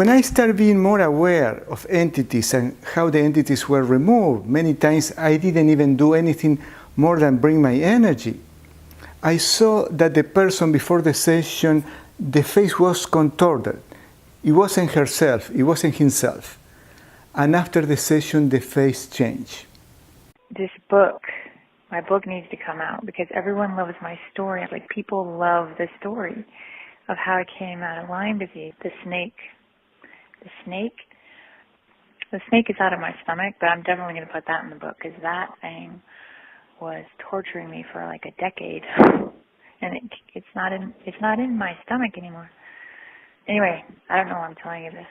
When I started being more aware of entities and how the entities were removed, many times I didn't even do anything more than bring my energy. I saw that the person before the session, the face was contorted. It wasn't herself, it wasn't himself. And after the session, the face changed. My book needs to come out because everyone loves my story. Like, people love the story of how I came out of Lyme disease. The snake is out of my stomach, but I'm definitely going to put that in the book because that thing was torturing me for like a decade, and it's not in my stomach anymore. Anyway, I don't know why I'm telling you this.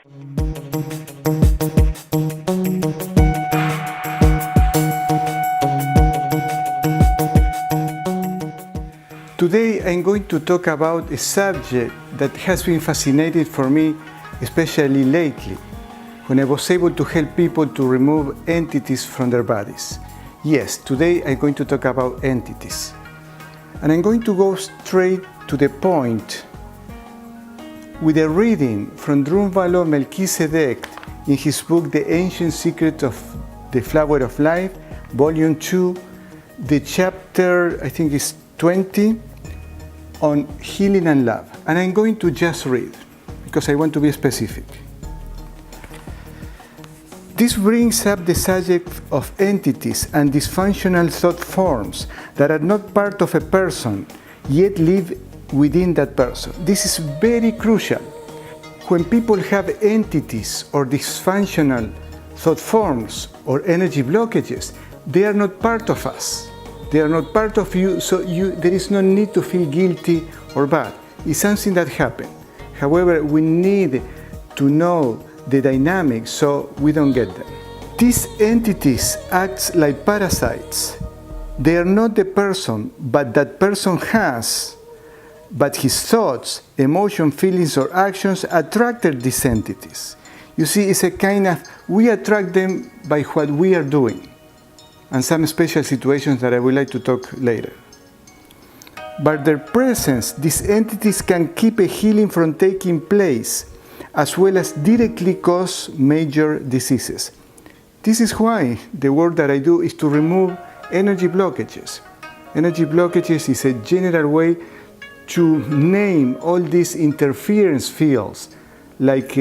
Today I'm going to talk about a subject that has been fascinating for me, especially lately, when I was able to help people to remove entities from their bodies. Yes, today I'm going to talk about entities. And I'm going to go straight to the point with a reading from Drunvalo Melchizedek in his book, The Ancient Secret of the Flower of Life, Volume 2, the chapter, I think is 20, on healing and love. And I'm going to just read, because I want to be specific. This brings up the subject of entities and dysfunctional thought forms that are not part of a person, yet live within that person. This is very crucial. When people have entities or dysfunctional thought forms or energy blockages, they are not part of us. They are not part of you, so there is no need to feel guilty or bad. It's something that happened. However, we need to know the dynamics so we don't get them. These entities act like parasites. They are not the person, but that person has, but his thoughts, emotions, feelings, or actions attracted these entities. You see, it's a kind of, we attract them by what we are doing, and some special situations that I would like to talk later. But their presence, these entities can keep a healing from taking place, as well as directly cause major diseases. This is why the work that I do is to remove energy blockages. Energy blockages is a general way to name all these interference fields, like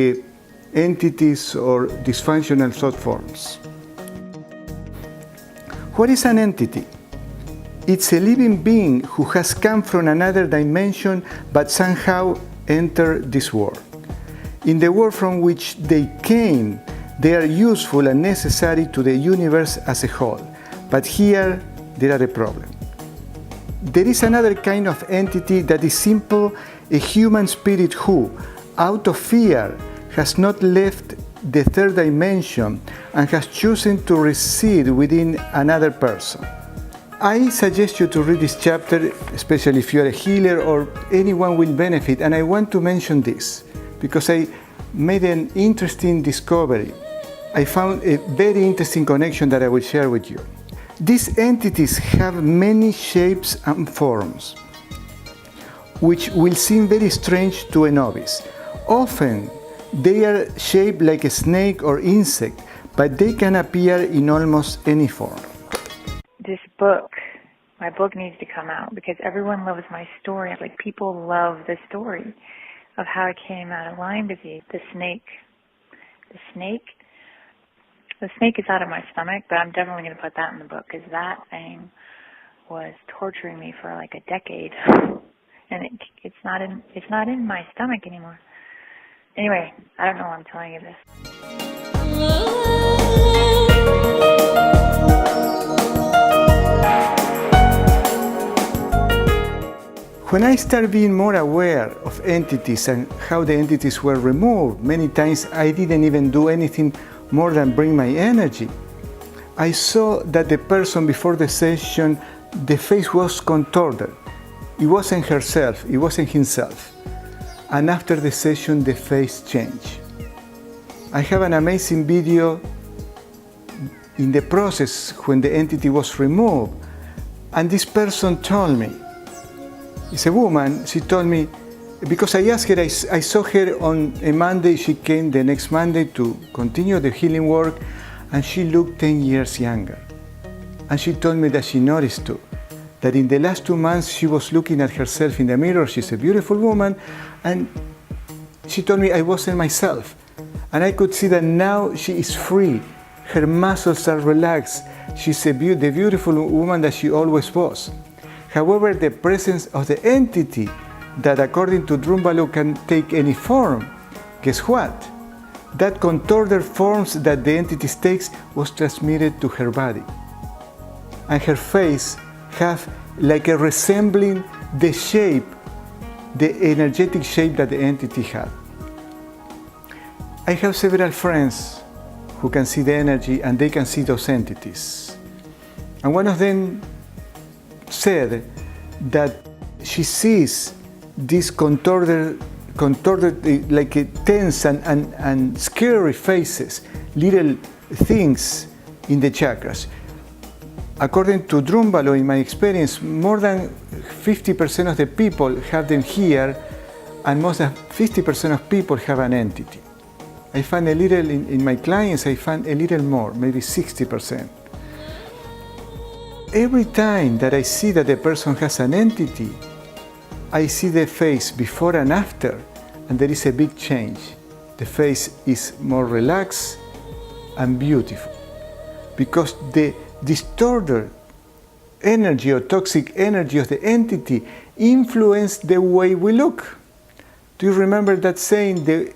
entities or dysfunctional thought forms. What is an entity? It's a living being who has come from another dimension but somehow entered this world. In the world from which they came, they are useful and necessary to the universe as a whole. But here, there are a problem. There is another kind of entity that is simple, a human spirit who, out of fear, has not left the third dimension and has chosen to reside within another person. I suggest you to read this chapter, especially if you are a healer or anyone will benefit, and I want to mention this because I made an interesting discovery. I found a very interesting connection that I will share with you. These entities have many shapes and forms, which will seem very strange to a novice. Often, they are shaped like a snake or insect, but they can appear in almost any form. My book needs to come out because everyone loves my story. Like, people love the story of how I came out of Lyme disease. The snake is out of my stomach, but I'm definitely going to put that in the book because that thing was torturing me for like a decade, and it's not in my stomach anymore. Anyway, I don't know why I'm telling you this. When I started being more aware of entities and how the entities were removed, many times I didn't even do anything more than bring my energy. I saw that the person before the session, the face was contorted. It wasn't herself, it wasn't himself. And after the session, the face changed. I have an amazing video in the process when the entity was removed, and this person told me, it's a woman, she told me, because I asked her, I saw her on a Monday, she came the next Monday to continue the healing work, and she looked 10 years younger. And she told me that she noticed too, that in the last 2 months she was looking at herself in the mirror. She's a beautiful woman, and she told me I wasn't myself. And I could see that now she is free. Her muscles are relaxed. She's the beautiful woman that she always was. However, the presence of the entity that, according to Drunvalo, can take any form, guess what? That contorted forms that the entity takes was transmitted to her body. And her face have like a resembling the shape, the energetic shape that the entity had. I have several friends who can see the energy and they can see those entities. And one of them said that she sees these contorted like tense and scary faces, little things in the chakras. According to Drunvalo, in my experience, more than 50% of the people have them here, and more than 50% of people have an entity. I find a little, in my clients, I find a little more, maybe 60%. Every time that I see that the person has an entity, I see the face before and after, and there is a big change. The face is more relaxed and beautiful, because the distorted energy or toxic energy of the entity influence the way we look. Do you remember that saying, the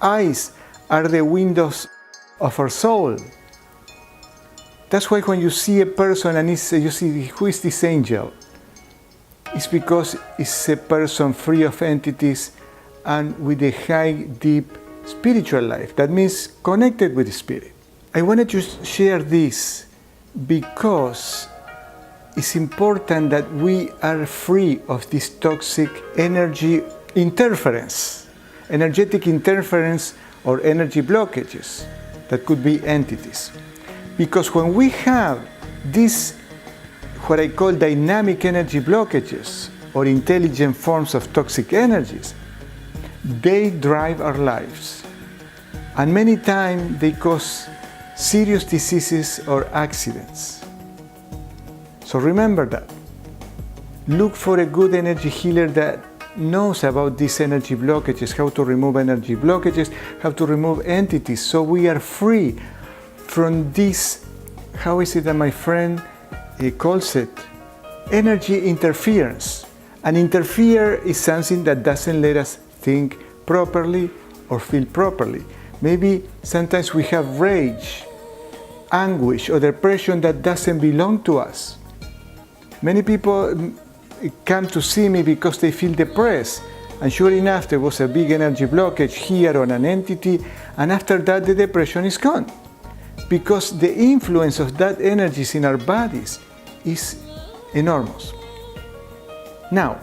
eyes are the windows of our soul? That's why when you see a person and you see, who is this angel? It's because it's a person free of entities and with a high, deep spiritual life. That means connected with the spirit. I wanted to share this because it's important that we are free of this toxic energy interference, energetic interference or energy blockages that could be entities. Because when we have these, what I call dynamic energy blockages or intelligent forms of toxic energies, they drive our lives. And many times they cause serious diseases or accidents. So remember that. Look for a good energy healer that knows about these energy blockages, how to remove energy blockages, how to remove entities, so we are free from this, how is it that my friend calls it? Energy interference. And interfere is something that doesn't let us think properly or feel properly. Maybe sometimes we have rage, anguish, or depression that doesn't belong to us. Many people come to see me because they feel depressed, and sure enough there was a big energy blockage here on an entity, and after that the depression is gone, because the influence of that energies in our bodies is enormous. Now,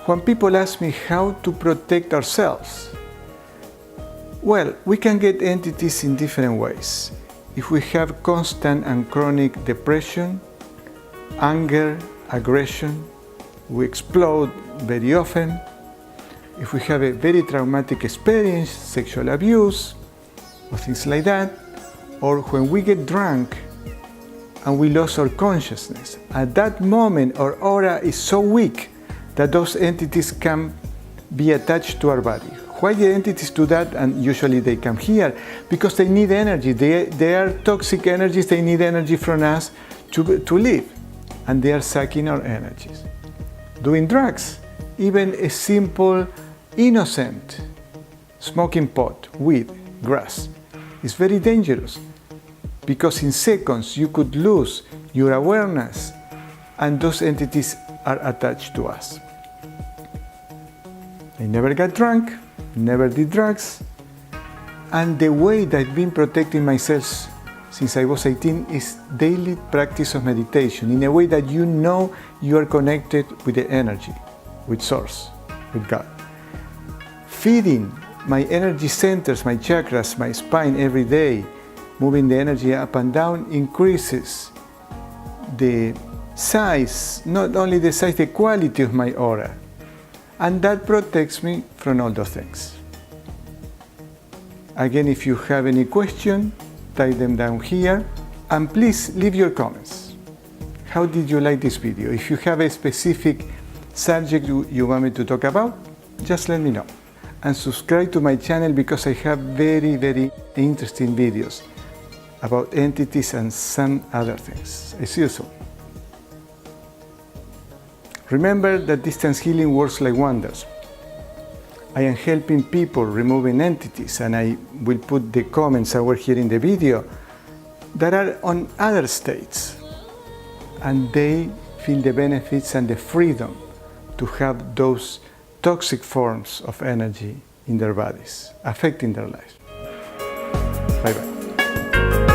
when people ask me how to protect ourselves, well, we can get entities in different ways. If we have constant and chronic depression, anger, aggression, we explode very often. If we have a very traumatic experience, sexual abuse, or things like that, or when we get drunk and we lose our consciousness, at that moment our aura is so weak that those entities can be attached to our body. Why the entities do that? And usually they come here because they need energy. They are toxic energies, they need energy from us to live. And they are sucking our energies. Doing drugs, even a simple, innocent smoking pot, weed, grass, is very dangerous, because in seconds you could lose your awareness and those entities are attached to us. I never got drunk, never did drugs, and the way that I've been protecting myself since I was 18 is daily practice of meditation, in a way that you know you are connected with the energy, with Source, with God. Feeding my energy centers, my chakras, my spine every day, moving the energy up and down, increases the size, not only the size, the quality of my aura. and that protects me from all those things. Again, if you have any question, type them down here, and please leave your comments. How did you like this video? If you have a specific subject you want me to talk about, just let me know. And subscribe to my channel because I have very, very interesting videos about entities and some other things. I see you soon. Remember that distance healing works like wonders. I am helping people removing entities, and I will put the comments over here in the video that are on other states, and they feel the benefits and the freedom to have those toxic forms of energy in their bodies, affecting their lives. Bye-bye.